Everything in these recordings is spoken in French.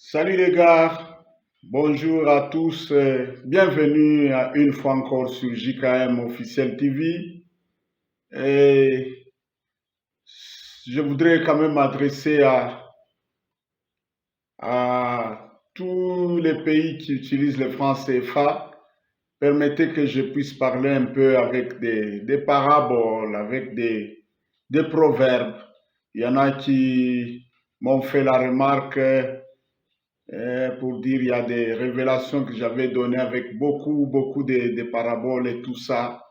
Salut les gars, bonjour à tous, bienvenue à une fois encore sur JKM Officiel TV. Et je voudrais quand même m'adresser à tous les pays qui utilisent le franc CFA. Permettez que je puisse parler un peu avec des paraboles, avec des proverbes. Il y en a qui m'ont fait la remarque pour dire il y a des révélations que j'avais données avec beaucoup de paraboles et tout ça.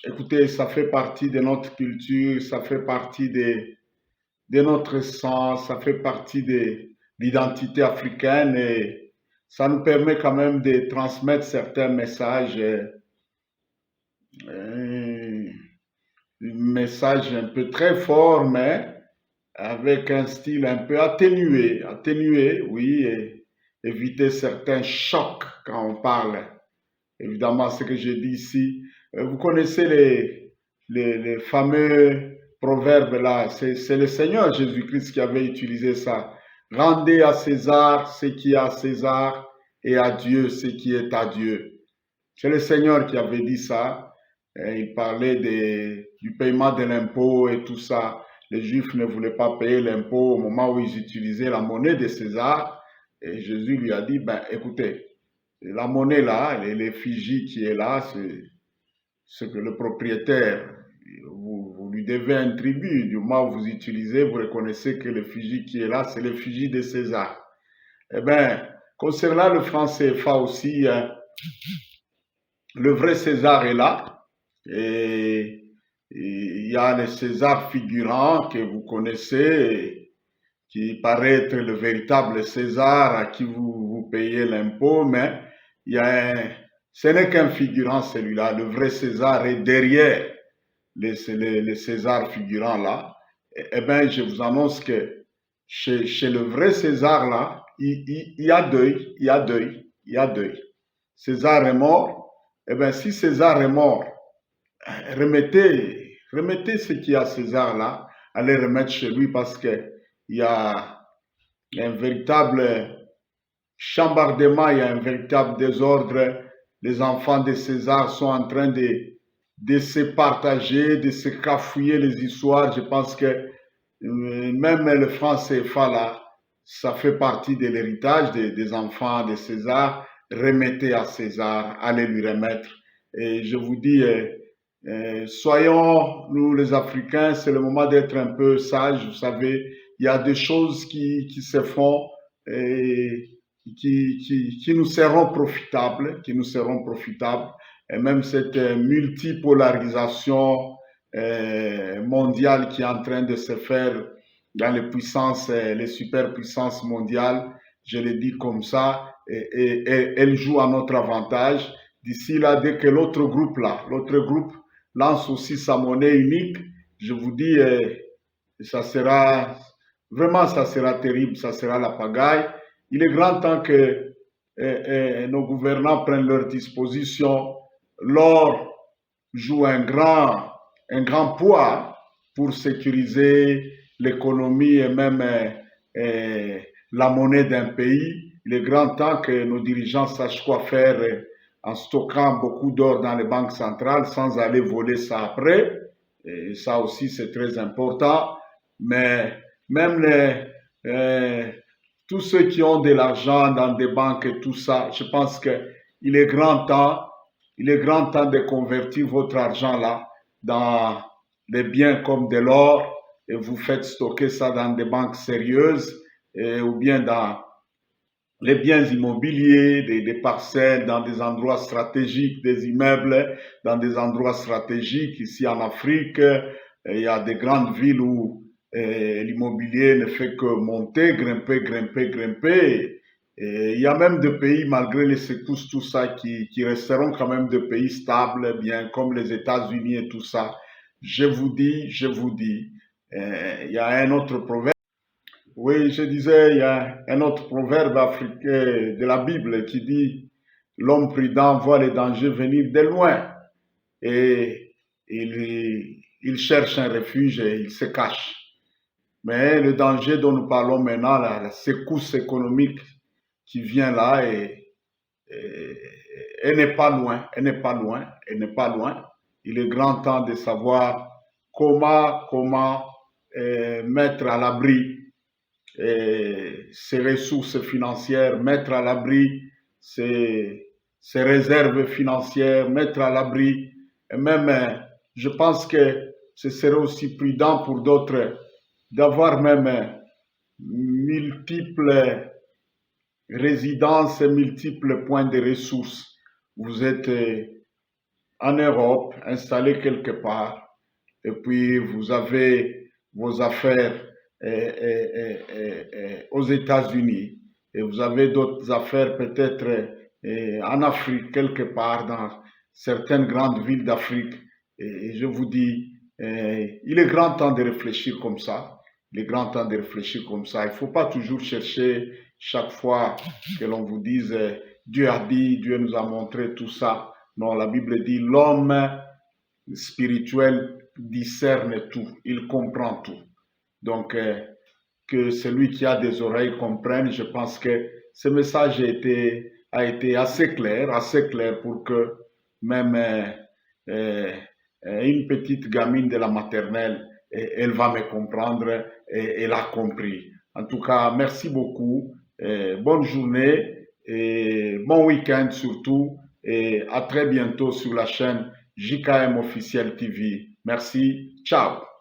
Écoutez, ça fait partie de notre culture, ça fait partie de notre sang, ça fait partie de l'identité africaine et ça nous permet quand même de transmettre certains messages, un message un peu très fort, mais avec un style un peu atténué, oui, et éviter certains chocs quand on parle. Évidemment, ce que je dis ici, vous connaissez les fameux proverbes là, c'est le Seigneur Jésus-Christ qui avait utilisé ça. Rendez à César ce qui est à César et à Dieu ce qui est à Dieu. C'est le Seigneur qui avait dit ça. Il parlait du paiement de l'impôt et tout ça. Les Juifs ne voulaient pas payer l'impôt au moment où ils utilisaient la monnaie de César. Et Jésus lui a dit, ben écoutez, la monnaie là, l'effigie qui est là, c'est ce que le propriétaire, vous lui devez un tribut. Du moment où vous utilisez, vous reconnaissez que l'effigie qui est là, c'est l'effigie de César. Eh bien, concernant le franc CFA aussi, hein, le vrai César est là. Et il y a le César figurant que vous connaissez, qui paraît être le véritable César à qui vous payez l'impôt, mais il y a ce n'est qu'un figurant celui-là. Le vrai César est derrière les Césars figurants là. Eh bien, je vous annonce que chez le vrai César là, il y a deuil, il y a deuil, il y a deuil. César est mort. Eh bien, si César est mort, remettez ce qu'il y a à César là, allez remettre chez lui parce que il y a un véritable chambardement, il y a un véritable désordre. Les enfants de César sont en train de se partager, de se cafouiller les histoires. Je pense que même le franc CFA là, ça fait partie de l'héritage des enfants de César. Remettez à César, allez lui remettre. Et je vous dis, soyons, nous les Africains, c'est le moment d'être un peu sages. Vous savez, il y a des choses qui se font et qui nous seront profitables, qui nous seront profitables. Et même cette multipolarisation mondiale qui est en train de se faire dans les puissances, les superpuissances mondiales, je le dis comme ça, et elle joue à notre avantage. D'ici là, dès que l'autre groupe lance aussi sa monnaie unique, je vous dis, ça sera vraiment, ça sera terrible, ça sera la pagaille. Il est grand temps que nos gouvernants prennent leurs dispositions. L'or joue un grand poids pour sécuriser l'économie et même la monnaie d'un pays. Il est grand temps que nos dirigeants sachent quoi faire en stockant beaucoup d'or dans les banques centrales sans aller voler ça après. Et ça aussi, c'est très important. Mais même tous ceux qui ont de l'argent dans des banques et tout ça, je pense qu'il est grand temps, il est grand temps de convertir votre argent là dans des biens comme de l'or et vous faites stocker ça dans des banques sérieuses ou bien dans les biens immobiliers, des parcelles dans des endroits stratégiques, des immeubles dans des endroits stratégiques. Ici en Afrique, il y a des grandes villes où l'immobilier ne fait que monter, grimper. Et il y a même des pays, malgré les secousses, tout ça, qui resteront quand même des pays stables, bien comme les États-Unis et tout ça. Je vous dis, il y a un autre proverbe. Oui, je disais, il y a un autre proverbe africain de la Bible qui dit, l'homme prudent voit les dangers venir de loin et il cherche un refuge et il se cache. Mais le danger dont nous parlons maintenant, la secousse économique qui vient là, elle n'est pas loin, elle n'est pas loin, elle n'est pas loin. Il est grand temps de savoir comment mettre à l'abri ses ressources financières, mettre à l'abri ses réserves financières, mettre à l'abri, et même, je pense que ce serait aussi prudent pour d'autres d'avoir même multiples résidences, multiples points de ressources. Vous êtes en Europe, installé quelque part, et puis vous avez vos affaires aux États-Unis, et vous avez d'autres affaires peut-être en Afrique, quelque part, dans certaines grandes villes d'Afrique. Et je vous dis, il est grand temps de réfléchir comme ça. Il est grand temps de réfléchir comme ça. Il ne faut pas toujours chercher chaque fois que l'on vous dise Dieu a dit, Dieu nous a montré tout ça. Non, la Bible dit l'homme spirituel discerne tout, il comprend tout. Donc, que celui qui a des oreilles comprenne. Je pense que ce message a été assez clair pour que même une petite gamine de la maternelle, elle va me comprendre et elle a compris. En tout cas, merci beaucoup. Bonne journée et bon week-end surtout. Et à très bientôt sur la chaîne JKM Officiel TV. Merci. Ciao.